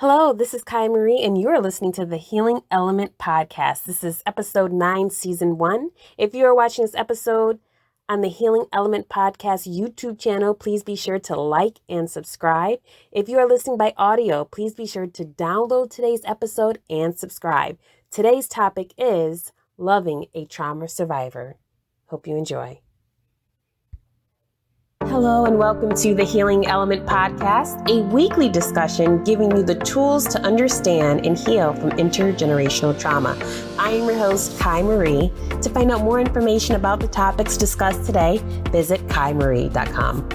Hello, this is Kaii Marie, and you are listening to the Healing Element Podcast. This is episode 9, season 1. If you are watching this episode on the Healing Element Podcast YouTube channel, please be sure to like and subscribe. If you are listening by audio, please be sure to download today's episode and subscribe. Today's topic is loving a trauma survivor. Hope you enjoy. Hello and welcome to the Healing Element Podcast, a weekly discussion giving you the tools to understand and heal from intergenerational trauma. I am your host, Kaii Marie. To find out more information about the topics discussed today, visit kaimarie.com.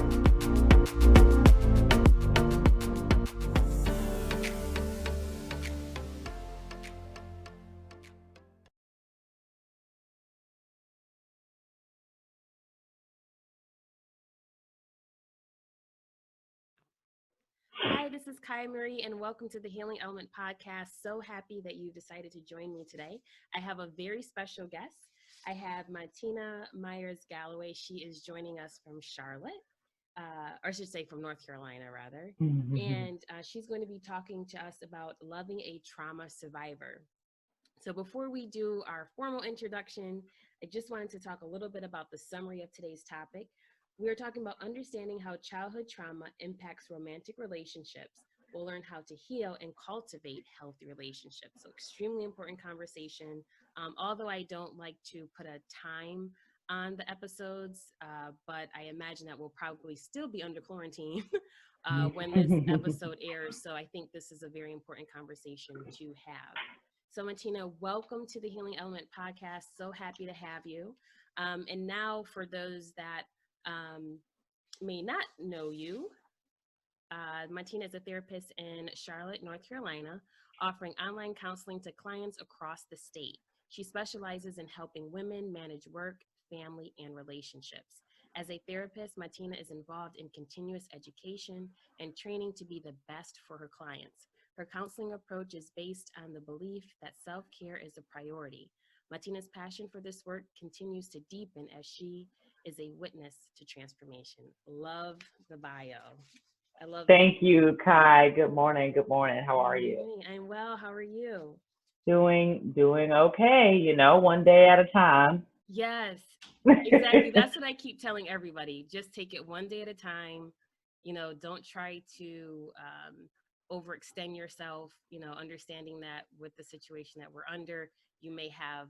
Hi, this is Kaii Marie, and welcome to the Healing Element Podcast. So happy that you decided to join me today. I have a very special guest. I have Montina Myers-Galloway. She is joining us from Charlotte, or I should say from North Carolina, rather. And she's going to be talking to us about loving a trauma survivor. So before we do our formal introduction, I just wanted to talk a little bit about the summary of today's topic. We are talking about understanding how childhood trauma impacts romantic relationships. We'll learn how to heal and cultivate healthy relationships. So extremely important conversation. Although I don't like to put a time on the episodes, but I imagine that we'll probably still be under quarantine when this episode airs. So I think this is a very important conversation to have. So Montina, welcome to the Healing Element Podcast. So happy to have you. And now for those that may not know you, Montina is a therapist in Charlotte, North Carolina, offering online counseling to clients across the state. She specializes in helping women manage work, family, and relationships. As a therapist, Montina is involved in continuous education and training to be the best for her clients. Her counseling approach is based on the belief that self-care is a priority. Montina's passion for this work continues to deepen as she is a witness to transformation. Love the bio. I love Thank you, Kai. Good morning. Good morning. How are you? I'm well. How are you? Doing okay, one day at a time. Yes, exactly. That's what I keep telling everybody. Just take it one day at a time. Don't try to overextend yourself, understanding that with the situation that we're under, you may have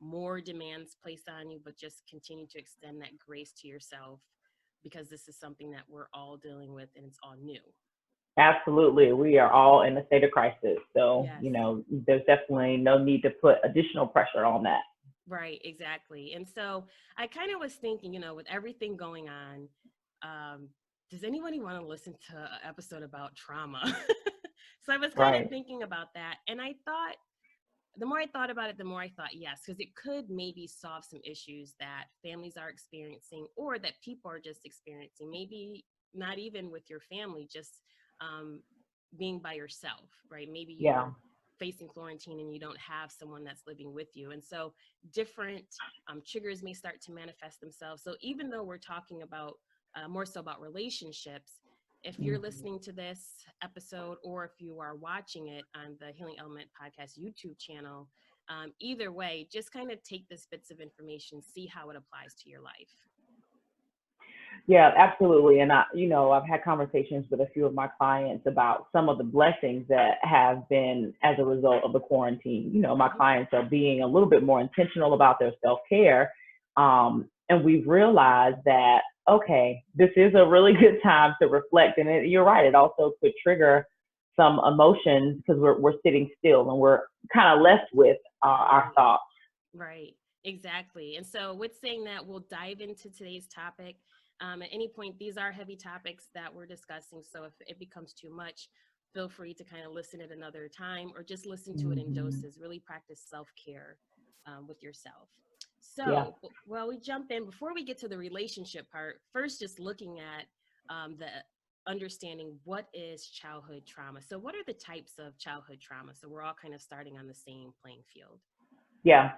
more demands placed on you, but just continue to extend that grace to yourself because this is something that we're all dealing with and it's all new. Absolutely. We are all in a state of crisis. So, Yes. there's definitely no need to put additional pressure on that. Right, exactly. And so I kind of was thinking, with everything going on, does anybody want to listen to an episode about trauma? So I was kind of Right. thinking about that. And I thought, the more I thought about it, the more I thought, yes, because it could maybe solve some issues that families are experiencing or that people are just experiencing. Maybe not even with your family, just being by yourself, right? Maybe Yeah. you're facing quarantine and you don't have someone that's living with you. And so different triggers may start to manifest themselves. So even though we're talking about more so about relationships, if you're listening to this episode or if you are watching it on the Healing Element Podcast YouTube channel, either way, just kind of take this bits of information, see how it applies to your life. Yeah, absolutely. And I've had conversations with a few of my clients about some of the blessings that have been as a result of the quarantine. My clients are being a little bit more intentional about their self-care. And we've realized that, okay, this is a really good time to reflect. And you're right, it also could trigger some emotions because we're sitting still and we're kind of left with our thoughts. Right, exactly. And so with saying that, we'll dive into today's topic. At any point, these are heavy topics that we're discussing. So if it becomes too much, feel free to kind of listen at another time or just listen to it in doses. Really practice self-care with yourself. Yeah. So, well, we jump in. Before we get to the relationship part, first just looking at the understanding what is childhood trauma. So what are the types of childhood trauma? So we're all kind of starting on the same playing field. Yeah.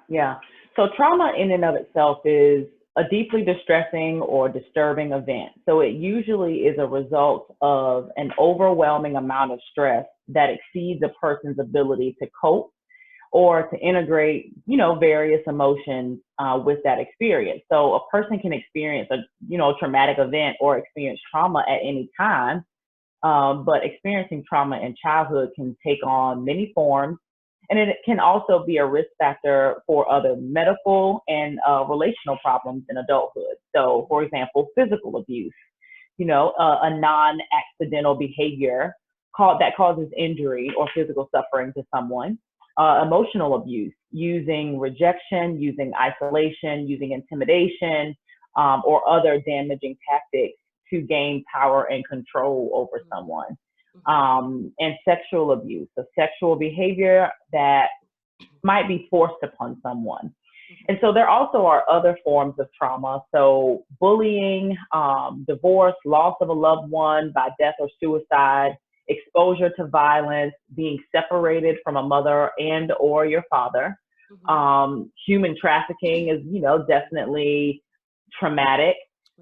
So trauma in and of itself is a deeply distressing or disturbing event. So it usually is a result of an overwhelming amount of stress that exceeds a person's ability to cope or to integrate, various emotions with that experience. So a person can experience a, traumatic event or experience trauma at any time, but experiencing trauma in childhood can take on many forms, and it can also be a risk factor for other medical and relational problems in adulthood. So, for example, physical abuse, a non-accidental behavior that causes injury or physical suffering to someone. Emotional abuse, using rejection, using isolation, using intimidation, or other damaging tactics to gain power and control over someone. And sexual abuse, so sexual behavior that might be forced upon someone. And so there also are other forms of trauma. So bullying, divorce, loss of a loved one by death or suicide, exposure to violence, being separated from a mother and or your father. Human trafficking is, definitely traumatic.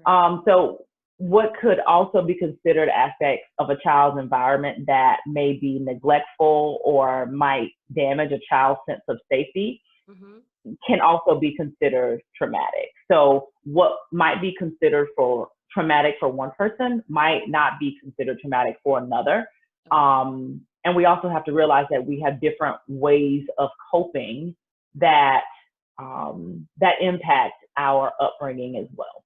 So what could also be considered aspects of a child's environment that may be neglectful or might damage a child's sense of safety can also be considered traumatic. So what might be considered for traumatic for one person might not be considered traumatic for another. And we also have to realize that we have different ways of coping that that impact our upbringing as well.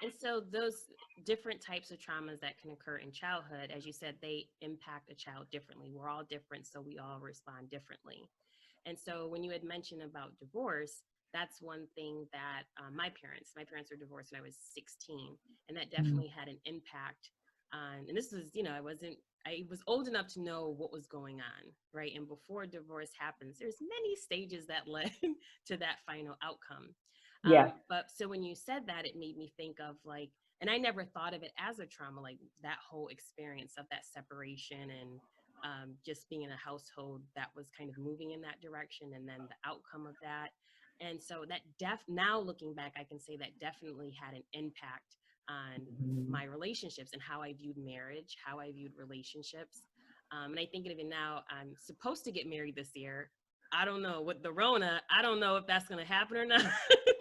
And so those different types of traumas that can occur in childhood, as you said, they impact a child differently. We're all different, so we all respond differently. And so when you had mentioned about divorce, that's one thing that my parents were divorced when I was 16, and that definitely had an impact on, and this was, I was old enough to know what was going on, right? And before divorce happens, there's many stages that led to that final outcome. But so when you said that, it made me think of and I never thought of it as a trauma, like that whole experience of that separation and just being in a household that was kind of moving in that direction, and then the outcome of that. And so that now looking back, I can say that definitely had an impact on my relationships and how I viewed marriage, how I viewed relationships. And I think even now, I'm supposed to get married this year. I don't know with the Rona, I don't know if that's going to happen or not.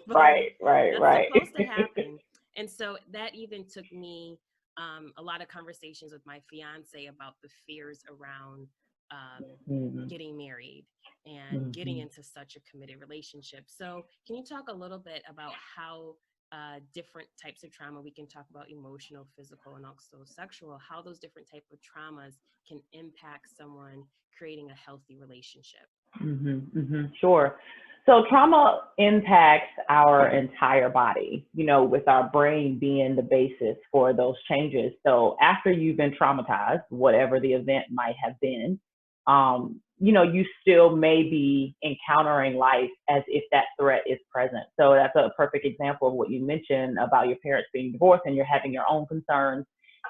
Right. That's supposed to happen. And so that even took me a lot of conversations with my fiance about the fears around getting married and getting into such a committed relationship. So can you talk a little bit about how different types of trauma, we can talk about emotional, physical, and also sexual, how those different types of traumas can impact someone creating a healthy relationship? Sure. So trauma impacts our entire body, with our brain being the basis for those changes. So after you've been traumatized, whatever the event might have been, you still may be encountering life as if that threat is present. So that's a perfect example of what you mentioned about your parents being divorced and you're having your own concerns.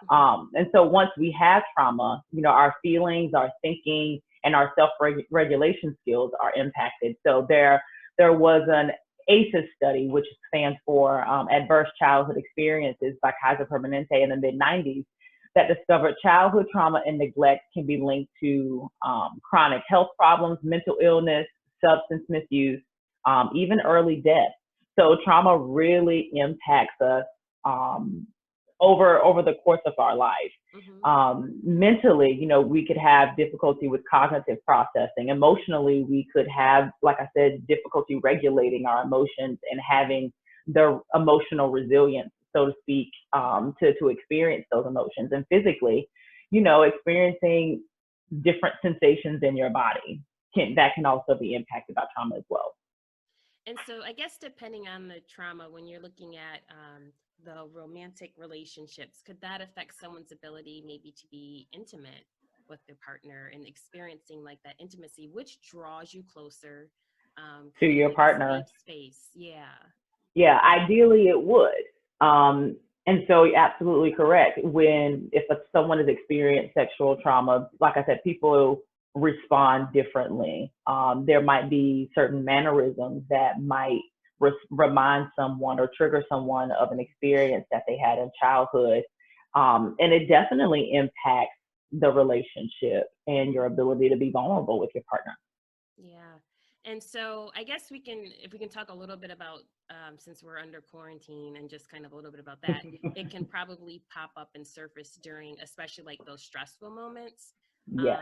And so once we have trauma, our feelings, our thinking, and our self-regulation skills are impacted. So there was an ACEs study, which stands for Adverse Childhood Experiences by Kaiser Permanente in the mid-90s, that discovered childhood trauma and neglect can be linked to chronic health problems, mental illness, substance misuse, even early death. So trauma really impacts us over the course of our life. Mentally, we could have difficulty with cognitive processing. Emotionally, we could have, like I said, difficulty regulating our emotions and having the emotional resilience, so to speak, to experience those emotions. And physically, experiencing different sensations in your body that can also be impacted by trauma as well. And so I guess depending on the trauma, when you're looking at the romantic relationships, could that affect someone's ability maybe to be intimate with their partner and experiencing like that intimacy, which draws you closer to your partner? Safe space. Yeah, ideally it would. And so you're absolutely correct. If someone has experienced sexual trauma, like I said, people respond differently. There might be certain mannerisms that might remind someone or trigger someone of an experience that they had in childhood. And it definitely impacts, the relationship and your ability to be vulnerable with your partner. Yeah. And so I guess if we can talk a little bit about, since we're under quarantine and just kind of a little bit about that, it can probably pop up and surface during, especially like those stressful moments. Yes.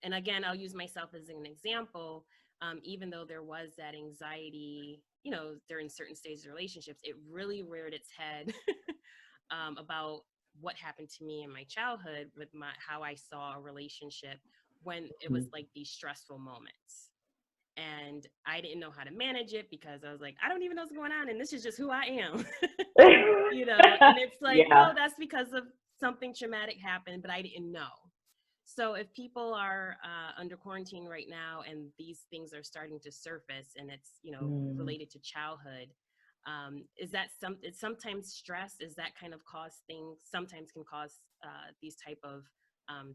And again, I'll use myself as an example. Even though there was that anxiety, during certain stages of relationships, it really reared its head about what happened to me in my childhood with how I saw a relationship when it was like these stressful moments. And I didn't know how to manage it because I was like, I don't even know what's going on, and this is just who I am. And it's like, Yeah. oh, that's because of something traumatic happened, but I didn't know. So if people are under quarantine right now and these things are starting to surface and it's, related to childhood, is that sometimes stress, is that kind of sometimes can cause these type of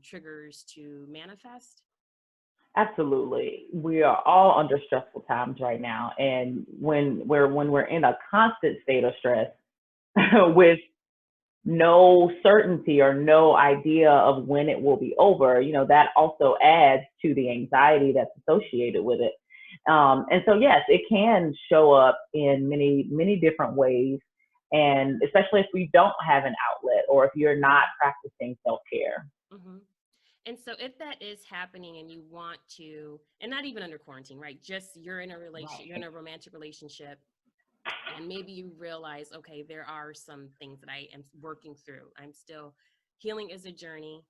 triggers to manifest? Absolutely. We are all under stressful times right now. And when we're in a constant state of stress with no certainty or no idea of when it will be over, that also adds to the anxiety that's associated with it. And so, yes, it can show up in many, many different ways. And especially if we don't have an outlet or if you're not practicing self-care. Mm-hmm. And so if that is happening and you want to, and not even under quarantine, right? Just you're in a relationship, you're in a romantic relationship, and maybe you realize, okay, there are some things that I am working through. Healing is a journey.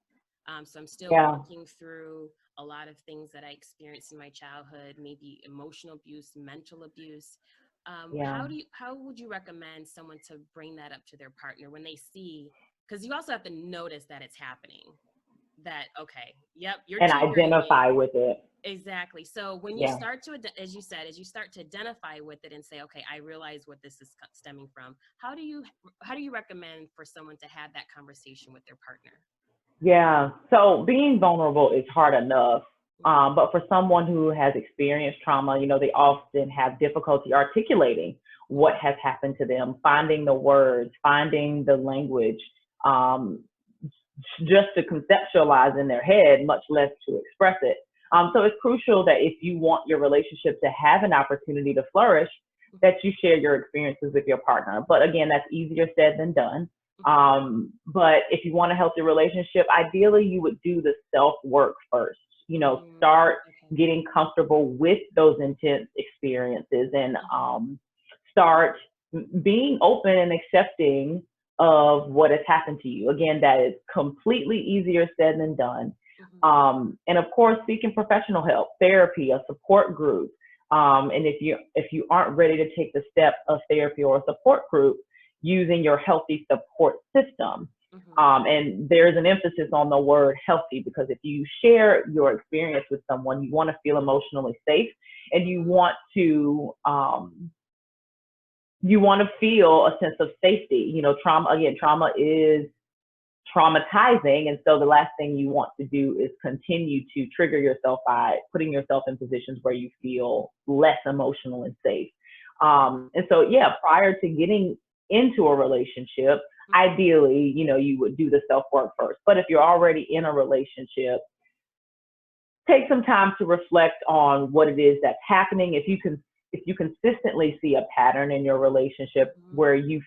So I'm still working through a lot of things that I experienced in my childhood, maybe emotional abuse, mental abuse. How would you recommend someone to bring that up to their partner when they see, because you also have to notice that it's happening, that, okay, yep, you're And triggering identify me. with it. Exactly. So when you start to, as you start to identify with it and say, okay, I realize what this is stemming from, how do you recommend for someone to have that conversation with their partner? Yeah. So being vulnerable is hard enough. But for someone who has experienced trauma, they often have difficulty articulating what has happened to them, finding the words, finding the language, just to conceptualize in their head, much less to express it. So it's crucial that if you want your relationship to have an opportunity to flourish, that you share your experiences with your partner. But again, that's easier said than done. But if you want a healthy relationship, ideally you would do the self-work first. Start getting comfortable with those intense experiences and start being open and accepting of what has happened to you. Again, that is completely easier said than done. And of course, seeking professional help, therapy, a support group. And if you aren't ready to take the step of therapy or a support group, using your healthy support system. And there's an emphasis on the word healthy, because if you share your experience with someone, you want to feel emotionally safe, and you want to feel a sense of safety. Trauma is traumatizing. And so the last thing you want to do is continue to trigger yourself by putting yourself in positions where you feel less emotional and safe. And so, prior to getting into a relationship, ideally, you would do the self-work first. But if you're already in a relationship, take some time to reflect on what it is that's happening. If you consistently see a pattern in your relationship where you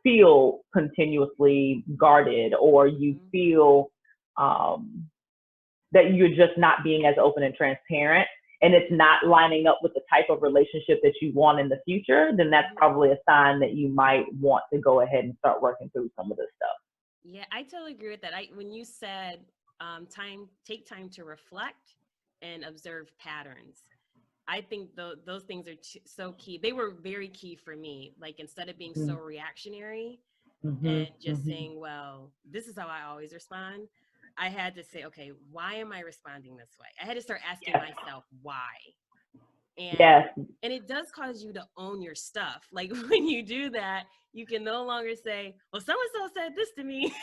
feel continuously guarded, or you feel that you're just not being as open and transparent, and it's not lining up with the type of relationship that you want in the future, then that's probably a sign that you might want to go ahead and start working through some of this stuff. Yeah, I totally agree with that. When you said take time to reflect and observe patterns, I think those things are so key. They were very key for me. Like, instead of being so reactionary and just saying, well, this is how I always respond, I had to say, okay, why am I responding this way? I had to start asking myself why. And it does cause you to own your stuff. Like, when you do that, you can no longer say, well, so-and-so said this to me.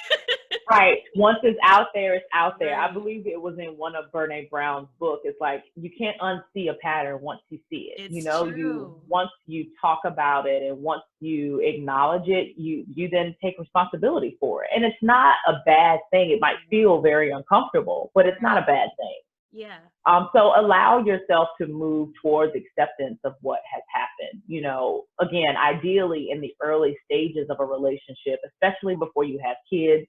Right. Once it's out there, it's out there. I Right. believe it was in one of Brene Brown's book. It's like you can't unsee a pattern once you see it. You It's know, you true. once you talk about it and once you acknowledge it, you then take responsibility for it. And it's not a bad thing. It might feel No. very uncomfortable, but it's not a Right. bad thing. Yeah. So allow yourself to move towards acceptance of what has happened. You know, again, ideally in the early stages of a relationship, especially before you have kids,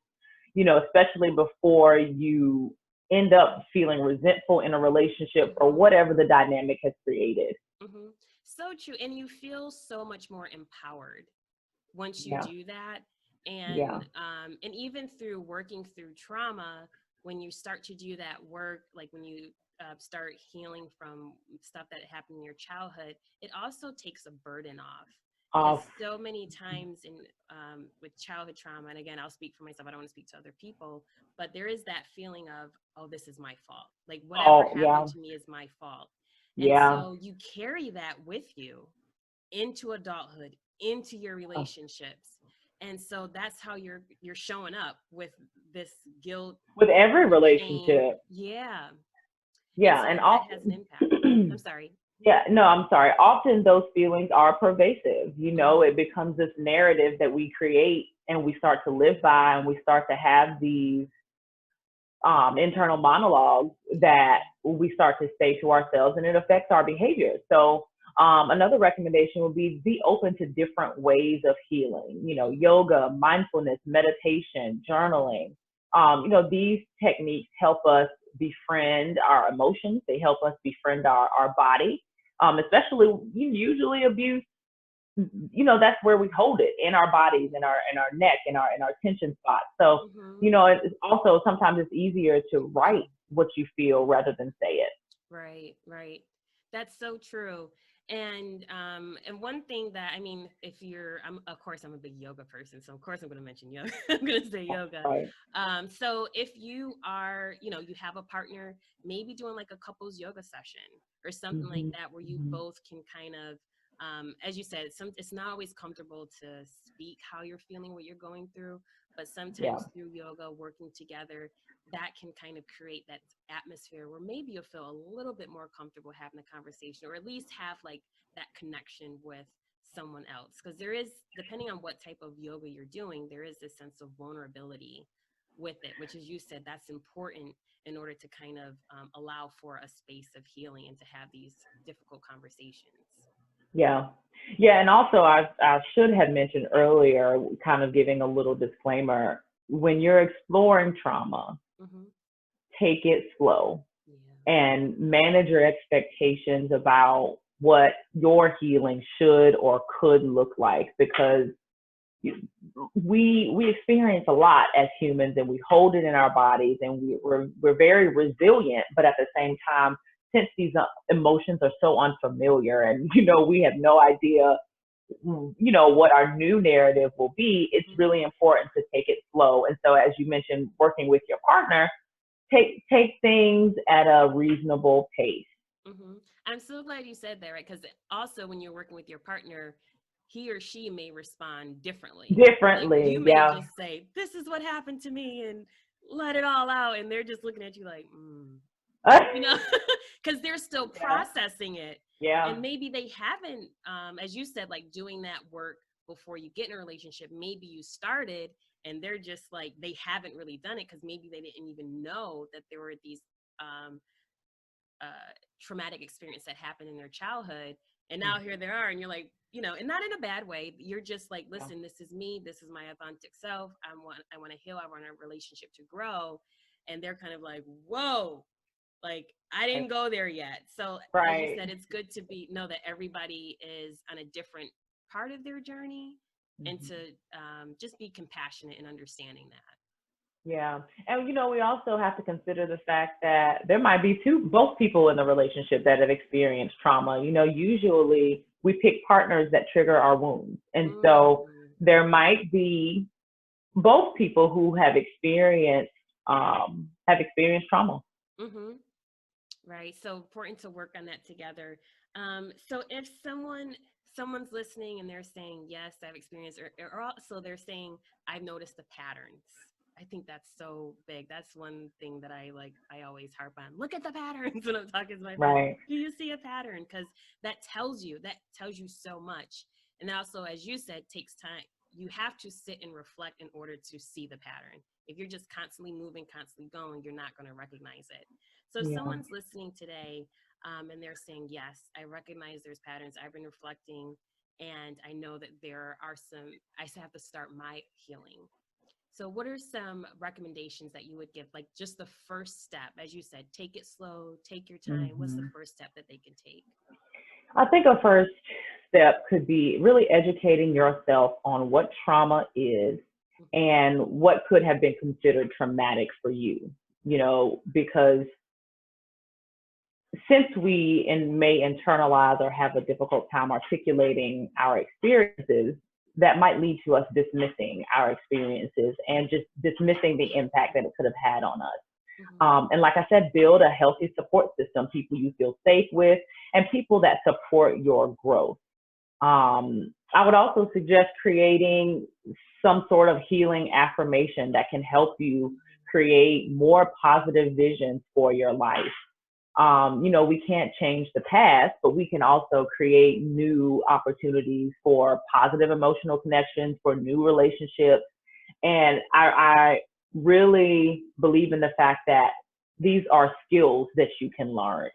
you know, especially before you end up feeling resentful in a relationship or Mm-hmm. whatever the dynamic has created. Mm-hmm. So true. And you feel so much more empowered once you Yeah. do that. Yeah. And even through working through trauma, when you start to do that work, like when you start healing from stuff that happened in your childhood, it also takes a burden off. Because Off. so many times in with childhood trauma, and again, I'll speak for myself, I don't want to speak to other people, but there is that feeling of, oh, this is my fault, like whatever Oh, happened yeah. to me is my fault. And Yeah. so you carry that with you into adulthood, into your Uh, relationships. And so that's how you're showing up with this guilt, with every shame. relationship. Yeah. And Yeah. so And that has an often, impact. Mm, I'm sorry. yeah, no, I'm sorry. Often those feelings are pervasive. You know, Mm-hmm. it becomes this narrative that we create and we start to live by, and we start to have these internal monologues that we start to say to ourselves, and it affects our behavior. So, another recommendation would be open to different ways of healing. You know, yoga, mindfulness, meditation, journaling. You know, these techniques help us befriend our emotions. They help us befriend our body, especially usually abuse, you know, that's where we hold it in our bodies, in our neck, in our tension spots. So, Mm-hmm. you know, it's also sometimes it's easier to write what you feel rather than say it. Right, right. That's so true. And one thing that, I mean, if you're, of course I'm a big yoga person, so of course I'm going to mention yoga. I'm going to say yoga. Right. So if you are, you have a partner, maybe doing like a couples yoga session or something like Mm-hmm. that, where you Mm-hmm. both can kind of, as you said, it's not always comfortable to speak how you're feeling, what you're going through, but Yeah. sometimes through yoga, working together, that can kind of create that atmosphere where maybe you'll feel a little bit more comfortable having a conversation, or at least have like that connection with someone else. Because there is, depending on what type of yoga you're doing, there is this sense of vulnerability with it, which, as you said, that's important in order to kind of allow for a space of healing and to have these difficult conversations. Yeah. Yeah. And also, I should have mentioned earlier, kind of giving a little disclaimer when you're exploring trauma, Mm-hmm. take it slow Yeah. and manage your expectations about what your healing should or could look like, because we experience a lot as humans and we hold it in our bodies, and we're very resilient, but at the same time, since these emotions are so unfamiliar and you know we have no idea, you know, what our new narrative will be, it's Mm-hmm. really important to take it slow. And so, as you mentioned, working with your partner, take things at a reasonable pace. Mm-hmm. I'm so glad you said that, right? Because also when you're working with your partner, he or she may respond differently. Like you Differently. may Yeah. just say, "This is what happened to me," and let it all out, and they're just looking at you like, you know, because they're still Yeah. processing it, Yeah. and maybe they haven't, as you said, like doing that work before you get in a relationship. Maybe you started, and they're just like they haven't really done it because maybe they didn't even know that there were these. Um, Traumatic experience that happened in their childhood, and now here they are, and you're like, and not in a bad way, you're just like, Yeah. listen, this is me, this is my authentic self, I want to heal, I want our relationship to grow. And they're kind of like, whoa, like I didn't Right. go there yet. So as you Right. said, it's good to know that everybody is on a different part of their journey, and Mhm. to just be compassionate and understanding that. Yeah. And you know, we also have to consider the fact that there might be both people in the relationship that have experienced trauma. You know, usually we pick partners that trigger our wounds. And so Mm-hmm. there might be both people who have experienced trauma. Mm-hmm. Right. So important to work on that together. So if someone's listening and they're saying, yes, I've experienced, or also they're saying, I've noticed the patterns. I think that's so big. That's one thing that I always harp on. Look at the patterns when I'm talking to my friends. Right. Do you see a pattern? Because that tells you so much. And also, as you said, takes time. You have to sit and reflect in order to see the pattern. If you're just constantly moving, constantly going, you're not going to recognize it. So if Yeah. someone's listening today, and they're saying, yes, I recognize there's patterns. I've been reflecting, and I know that there are some, I have to start my healing. So what are some recommendations that you would give? Like just the first step, as you said, take it slow, take your time. What's the Hmm. first step that they can take? I think a first step could be really educating yourself on what trauma is Mm-hmm. and what could have been considered traumatic for you, because since may internalize or have a difficult time articulating our experiences, that might lead to us dismissing our experiences and just dismissing the impact that it could have had on us. Mm-hmm. And like I said, build a healthy support system, people you feel safe with, and people that support your growth. I would also suggest creating some sort of healing affirmation that can help you create more positive visions for your life. We can't change the past, but we can also create new opportunities for positive emotional connections, for new relationships. And I really believe in the fact that these are skills that you can learn.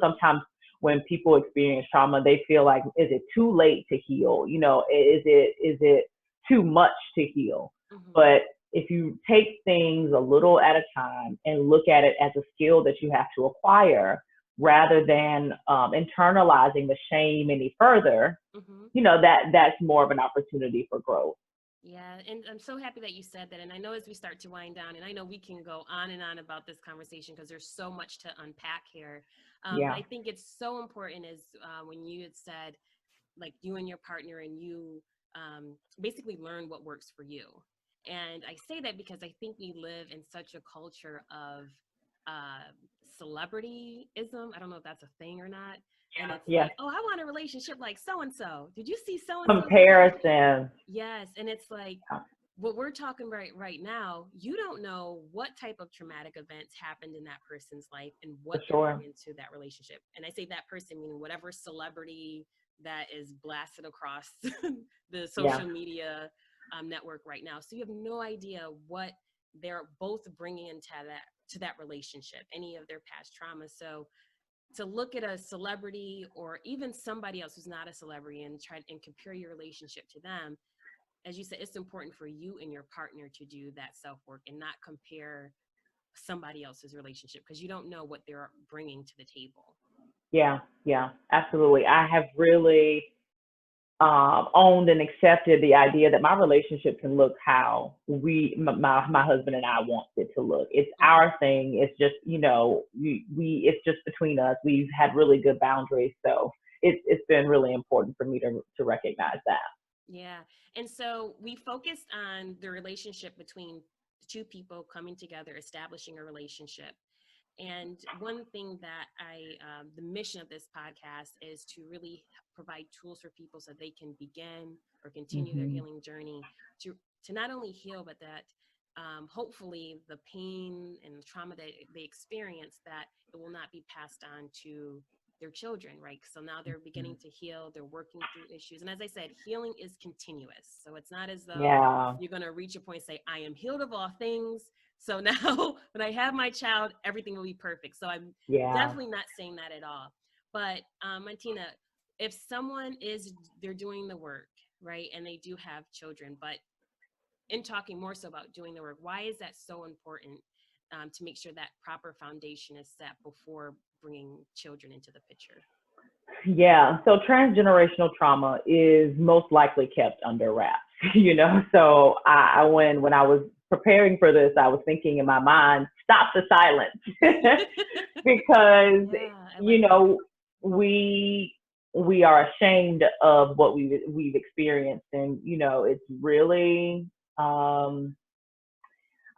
Sometimes when people experience trauma, they feel like, is it too late to heal? Is it too much to heal? Mm-hmm. But if you take things a little at a time and look at it as a skill that you have to acquire, rather than internalizing the shame any further, Mm-hmm. that's more of an opportunity for growth. Yeah, and I'm so happy that you said that. And I know as we start to wind down, and I know we can go on and on about this conversation because there's so much to unpack here. But Yeah. I think it's so important as when you had said, like you and your partner and you basically learn what works for you. And I say that because I think we live in such a culture of uh, celebrityism. I don't know if that's a thing or not. And it's Yeah. like, oh, I want a relationship like so and so. Did you see so and so's relationship? Comparison. Yes, and it's like what we're talking right now, you don't know what type of traumatic events happened in that person's life and For what they're sure. bringing to that relationship. And I say that person meaning whatever celebrity that is blasted across the Yeah. social media network right now. So you have no idea what they're both bringing into that relationship, any of their past trauma. So to look at a celebrity or even somebody else who's not a celebrity and try and compare your relationship to them, as you said, it's important for you and your partner to do that self work and not compare somebody else's relationship because you don't know what they're bringing to the table. Yeah. Yeah. Absolutely. I have really owned and accepted the idea that my relationship can look how my husband and I want it to look. It's Mm-hmm. our thing. It's just, it's just between us. We've had really good boundaries. So it's been really important for me to recognize that. Yeah. And so we focused on the relationship between two people coming together, establishing a relationship. And one thing that the mission of this podcast is to really provide tools for people so they can begin or continue their Hmm. healing journey to not only heal, but that hopefully the pain and the trauma that they experience, that it will not be passed on to their children, right? So now they're beginning to heal, they're working through issues. And as I said, healing is continuous. So it's not as though Yeah. you're going to reach a point and say, I am healed of all things. So now when I have my child, everything will be perfect. So I'm Yeah. definitely not saying that at all. But Montina, if they're doing the work, right, and they do have children, but in talking more so about doing the work, why is that so important to make sure that proper foundation is set before bringing children into the picture? Yeah. So transgenerational trauma is most likely kept under wraps, So when I was preparing for this, I was thinking in my mind, stop the silence, because Yeah, I you like that. know we we are ashamed of what we've experienced, and it's really um,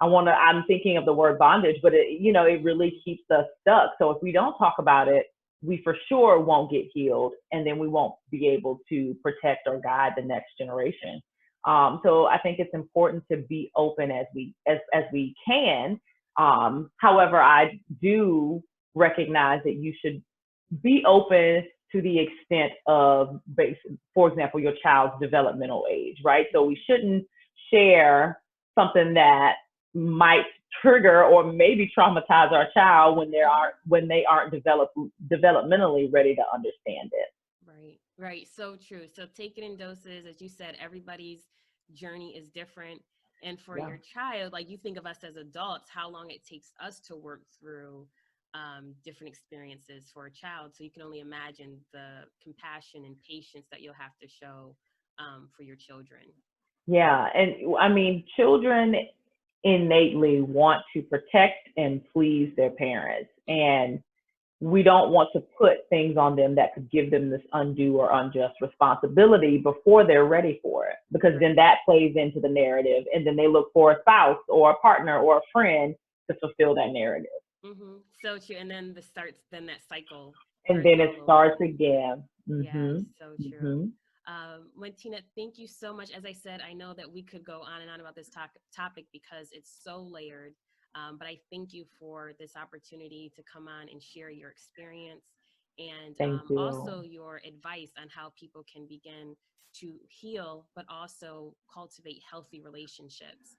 I'm thinking of the word bondage, but it really Mhm. keeps us stuck. So if we don't talk about it, we for sure won't get healed, and then we won't be able to protect or guide the next generation. So I think it's important to be open as we can. However, I do recognize that you should be open to the extent of, for example, your child's developmental age, right? So we shouldn't share something that might trigger or maybe traumatize our child when they aren't developmentally ready to understand it. Right, right. So true. So take it in doses. As you said, everybody's journey is different. And for Yeah. your child, like you think of us as adults, how long it takes us to work through different experiences for a child. So you can only imagine the compassion and patience that you'll have to show for your children. Yeah, and I mean, children innately want to protect and please their parents, and we don't want to put things on them that could give them this undue or unjust responsibility before they're ready for it, because then that plays into the narrative, and then they look for a spouse or a partner or a friend to fulfill that narrative. So true. And then then that cycle And starts then it all over starts again. again. Yes, Mhm. so true. Mhm. Montina, thank you so much. As I said, I know that we could go on and on about this topic because it's so layered. But I thank you for this opportunity to come on and share your experience and Thank you. also your advice on how people can begin to heal, but also cultivate healthy relationships.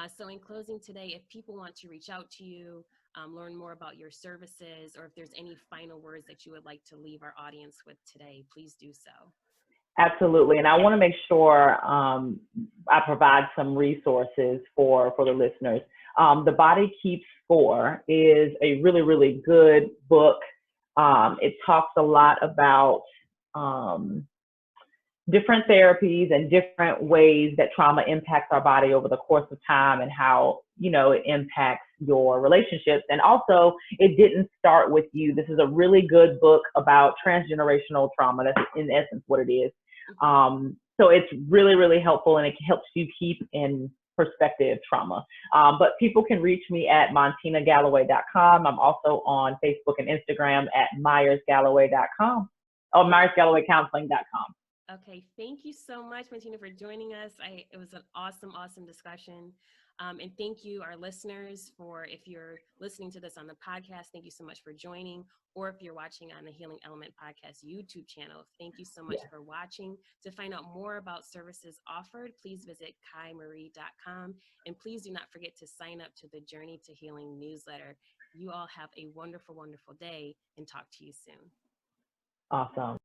So, in closing today, if people want to reach out to you, learn more about your services, or if there's any final words that you would like to leave our audience with today, please do so. Absolutely. And I want to make sure I provide some resources for the listeners. The Body Keeps Score is a really, really good book. It talks a lot about different therapies and different ways that trauma impacts our body over the course of time, and how, it impacts your relationships. And also, it didn't start with you. This is a really good book about transgenerational trauma. That's in essence what it is. So it's really, really helpful, and it helps you keep in perspective trauma. But people can reach me at montinagalloway.com. I'm also on Facebook and Instagram at Myers-Galloway.com or Myers-Galloway-Counseling.com. Okay, thank you so much, Montina, for joining us. It was an awesome, awesome discussion. And thank you, our listeners, for if you're listening to this on the podcast, thank you so much for joining. Or if you're watching on the Healing Element Podcast YouTube channel, thank you so much for watching. To find out more about services offered, please visit kaimarie.com. And please do not forget to sign up to the Journey to Healing newsletter. You all have a wonderful, wonderful day, and talk to you soon. Awesome.